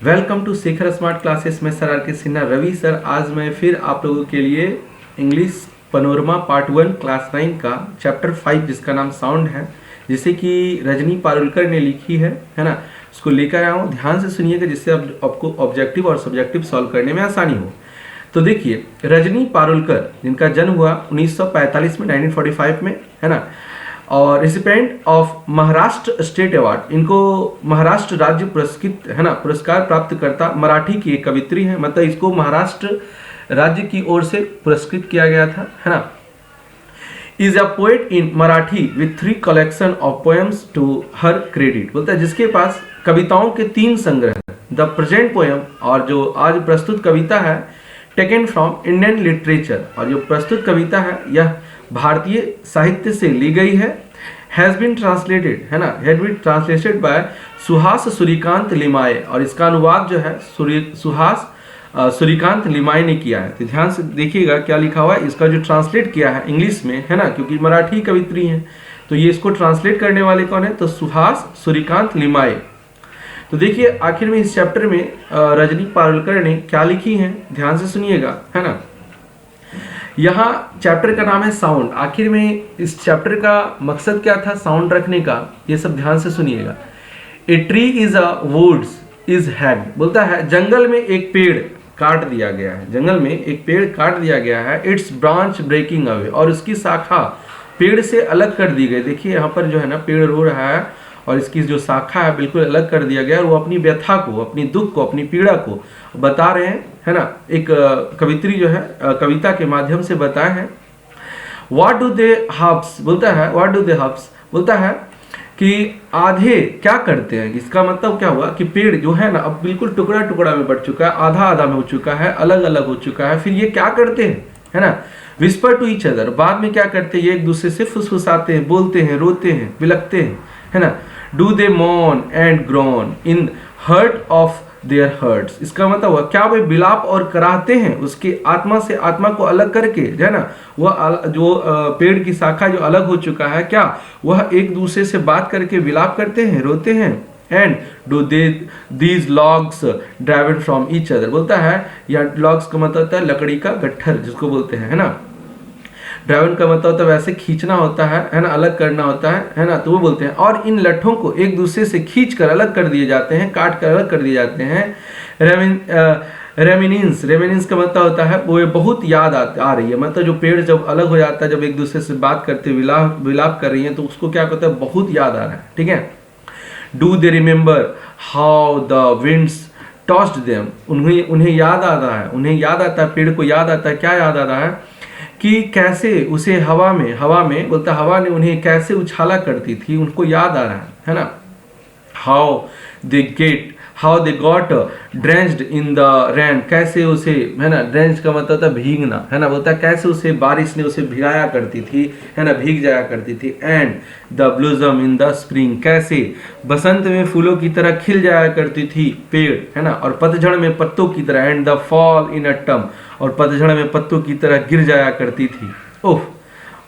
Welcome to Shekhar smart classes में sir R K Sinha Ravi sir. आज मैं फिर आप लोगों के लिए इंग्लिश पनोरमा पार्ट 1 क्लास 9 का चैप्टर 5 जिसका नाम साउंड है, जिसे कि रजनी पारुलकर ने लिखी है ना, उसको लेकर आया हूँ। ध्यान से सुनिएगा जिससे आपको ऑब्जेक्टिव और सब्जेक्टिव सॉल्व करने में आसानी हो। तो देखिए, रजनी पारुलकर जिनका जन्म हुआ 1945 में 1945 में, है ना, और recipient of Maharashtra state award, इनको महाराष्ट्र राज्य पुरस्कृत, है ना, पुरस्कार प्राप्त करता मराठी की एक कवित्री है। मतलब इसको महाराष्ट्र राज्य की ओर से पुरस्कृत किया गया था, है ना। Is a poet in Marathi with 3 collection of poems to her credit. बोलता है जिसके पास कविताओं के 3 संग्रह हैं। द प्रेजेंट पोएम, और जो आज प्रस्तुत कविता है, टेकन फ्रॉम इंडियन लिटरेचर, और जो प्रस्तुत कविता है यह भारतीय साहित्य से ली गई है। हैज बीन ट्रांसलेटेड, है ना, had been translated by Suhas Suryakant Limaye, और इसका अनुवाद जो है सुहास सूर्यकांत लिमाय ने किया है। तो ध्यान से देखिएगा क्या लिखा हुआ है, इसका जो ट्रांसलेट किया है इंग्लिश में, है ना, क्योंकि मराठी कवित्री है तो ये इसको ट्रांसलेट करने वाले कौन है, तो सुहास सूर्यकांत लिमाय। तो देखिए आखिर में इस चैप्टर में रजनी पारुलकर ने क्या लिखी है, ध्यान से सुनिएगा, है ना। यहाँ चैप्टर का नाम है साउंड। आखिर में इस चैप्टर का मकसद क्या था साउंड रखने का, ये सब ध्यान से सुनिएगा। A tree is a woods is head, बोलता है जंगल में एक पेड़ काट दिया गया है, जंगल में एक पेड़ काट दिया गया है। इट्स ब्रांच ब्रेकिंग अवे, और उसकी शाखा पेड़ से अलग कर दी गई। देखिए यहाँ पर जो है ना, पेड़ रो रहा है और इसकी जो शाखा है बिल्कुल अलग कर दिया गया, और वो अपनी व्यथा को, अपनी दुख को, अपनी पीड़ा को बता रहे हैं, है ना। एक कवित्री जो है कविता के माध्यम से बताए हैं। व्हाट डू दे हब्स, बोलता है व्हाट डू दे हब्स, बोलता है कि आधे क्या करते हैं। इसका मतलब क्या हुआ कि पेड़ जो है ना अब बिल्कुल टुकड़ा टुकड़ा में बढ़ चुका है, आधा आधा में हो चुका है, अलग अलग हो चुका है। फिर ये क्या करते हैं, है ना, विस्पर टू ईच अदर, बाद में क्या करते हैं, ये एक दूसरे से फुसफुसाते हैं, बोलते हैं, रोते हैं, बिलखते हैं, है ना। Do they mourn and groan in heart of their hearts, इसका मतलब हुआ क्या वे विलाप और कराहते हैं उसके आत्मा से, आत्मा को अलग करके, जो है ना, वह जो पेड़ की शाखा जो अलग हो चुका है, क्या वह एक दूसरे से बात करके विलाप करते हैं, रोते हैं। And do they these logs driven from each other, बोलता है या लॉग्स का मतलब होता है लकड़ी का गट्ठर जिसको बोलते हैं, है ना। ड्राइवन का मतलब होता है वैसे खींचना होता है ना, अलग करना होता है ना, तो वो बोलते हैं। और इन लट्ठों को एक दूसरे से खींच कर अलग कर दिए जाते हैं, काट कर अलग कर दिए जाते हैं। रेमिनेंस, रेमिनेंस का मतलब होता है वो बहुत याद आ रही है। मतलब जो पेड़ जब अलग हो जाता है, जब एक दूसरे से बात करते विलाप कर रही है, तो उसको क्या कहता है, बहुत याद आ रहा है, ठीक है। Do they remember how the winds tossed them, उन्हें याद आ रहा है, उन्हें याद आता है, पेड़ को याद आता है, क्या याद आ रहा है कि कैसे उसे हवा में बोलता हवा ने उन्हें कैसे उछाला करती थी, उनको याद आ रहा है ना। How they got drenched in the rain, कैसे उसे, है ना, ड्रेंच का मतलब था भीगना, है ना, बोलता कैसे उसे बारिश ने उसे भिगाया करती थी, है ना, भीग जाया करती थी। And the blossom in the spring, कैसे बसंत में फूलों की तरह खिल जाया करती थी पेड़, है ना, और पतझड़ में पत्तों की तरह। And the fall in autumn, और पतझड़ में पत्तों की तरह गिर जाया करती थी। ओह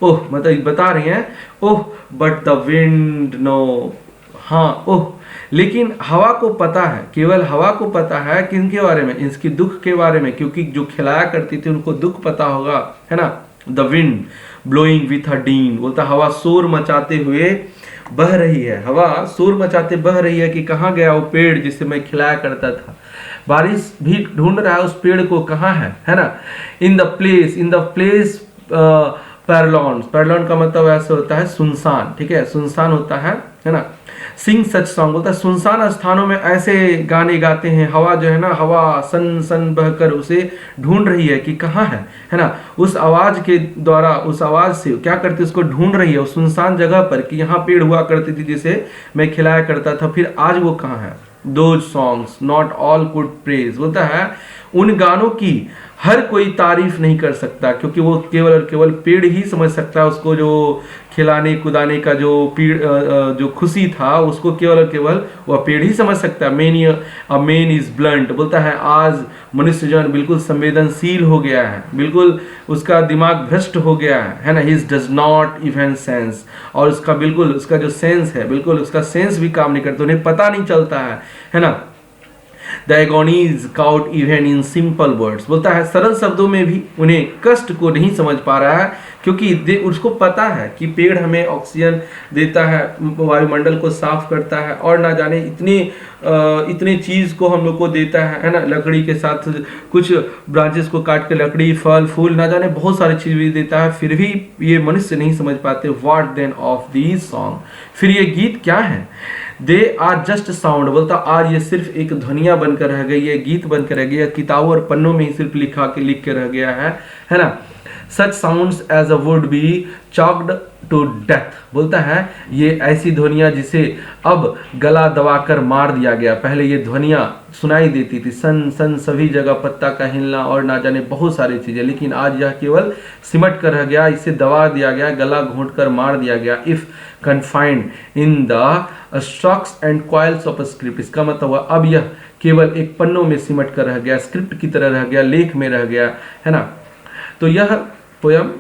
ओह, मतलब बता रही हैं ओह, बट द विंड नो, हाँ ओह, लेकिन हवा को पता है, केवल हवा को पता है किनके बारे में, इसकी दुख के बारे में, क्योंकि जो खिलाया करती थी उनको दुख पता होगा, है ना। The wind blowing with a dean, बोलता हवा शोर मचाते हुए बह रही है, हवा शोर मचाते बह रही है कि कहाँ गया वो पेड़ जिसे मैं खिलाया करता था। बारिश भी ढूंढ रहा है उस पेड़ को, कहाँ है ना। इन द प्लेस पैरलॉन, पैरलॉन का मतलब ऐसे होता है सुनसान, ठीक है, सुनसान होता है ना। सिंग सच सॉन्ग, बोलता है सुनसान स्थानों में ऐसे गाने गाते हैं। हवा जो है ना, हवा सन सन बहकर उसे ढूंढ रही है कि कहाँ है ना। उस आवाज के द्वारा, उस आवाज से क्या करती है, उसको ढूंढ रही है उस सुनसान जगह पर कि यहाँ पेड़ हुआ करती थी जिसे मैं खिलाया करता था, फिर आज वो कहाँ है। Those songs not all could praise, बोलता है उन गानों की हर कोई तारीफ नहीं कर सकता, क्योंकि वो केवल और केवल पेड़ ही समझ सकता है उसको, जो खिलाने कुदाने का जो जो खुशी था उसको केवल और केवल वह पेड़ ही समझ सकता है। मैन इज ब्लंट, बोलता है आज मनुष्य जो है बिल्कुल संवेदनशील हो गया है, बिल्कुल उसका दिमाग भ्रष्ट हो गया है ना। His does not even sense, और उसका बिल्कुल उसका जो सेंस है, बिल्कुल उसका सेंस भी काम नहीं करता, उन्हें पता नहीं चलता है ना। The agonies caught even in simple words, बोलता है सरल शब्दों में भी उन्हें कष्ट को नहीं समझ पा रहा है, क्योंकि उसको पता है कि पेड़ हमें ऑक्सीजन देता है, वायुमंडल को साफ करता है, और ना जाने इतने चीज को हम लोग को देता है ना, लकड़ी के साथ कुछ ब्रांचेस को काट के लकड़ी, फल फूल, ना जाने बहुत सारी चीज भी देता है, फिर भी ये मनुष्य नहीं समझ पाते। What then of these song, फिर ये गीत क्या है? दे आर जस्ट साउंड, बोलता आज ये सिर्फ एक ध्वनिया बनकर रह गई है, गीत बनकर रह गया, किताबों और पन्नों में ही सिर्फ लिख के रह गया है ना। Such sounds as a would be choked to death, बोलता है ये ऐसी ध्वनिया जिसे अब गला दबाकर मार दिया गया। पहले ये ध्वनिया सुनाई देती थी, सन सन सभी जगह, पत्ता का हिलना और ना जाने बहुत सारी चीजें, लेकिन आज यह केवल सिमट कर रह गया, इसे दबा दिया गया, गला घोंट कर मार दिया गया। If confined in the stocks and coils of script, इसका मतलब हुआ अब यह केवल एक पन्नों में सिमट कर रह गया, स्क्रिप्ट की तरह रह गया, लेख में रह गया, है ना। तो यह पोयम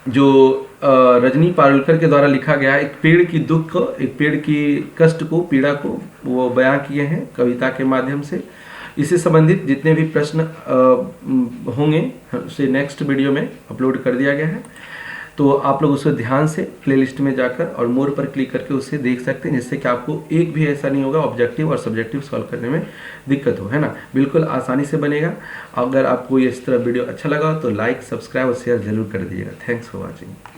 जो रजनी पारुलकर के द्वारा लिखा गया है, एक पेड़ की दुख को, एक पेड़ की कष्ट को, पीड़ा को वो बयां किए हैं कविता के माध्यम से। इससे संबंधित जितने भी प्रश्न होंगे उसे नेक्स्ट वीडियो में अपलोड कर दिया गया है, तो आप लोग उसे ध्यान से प्लेलिस्ट में जाकर और मोर पर क्लिक करके उसे देख सकते हैं, जिससे कि आपको एक भी ऐसा नहीं होगा ऑब्जेक्टिव और सब्जेक्टिव सॉल्व करने में दिक्कत हो, है ना। बिल्कुल आसानी से बनेगा। अगर आपको इस तरह वीडियो अच्छा लगा तो लाइक, सब्सक्राइब और शेयर जरूर कर दीजिएगा। Thanks for watching.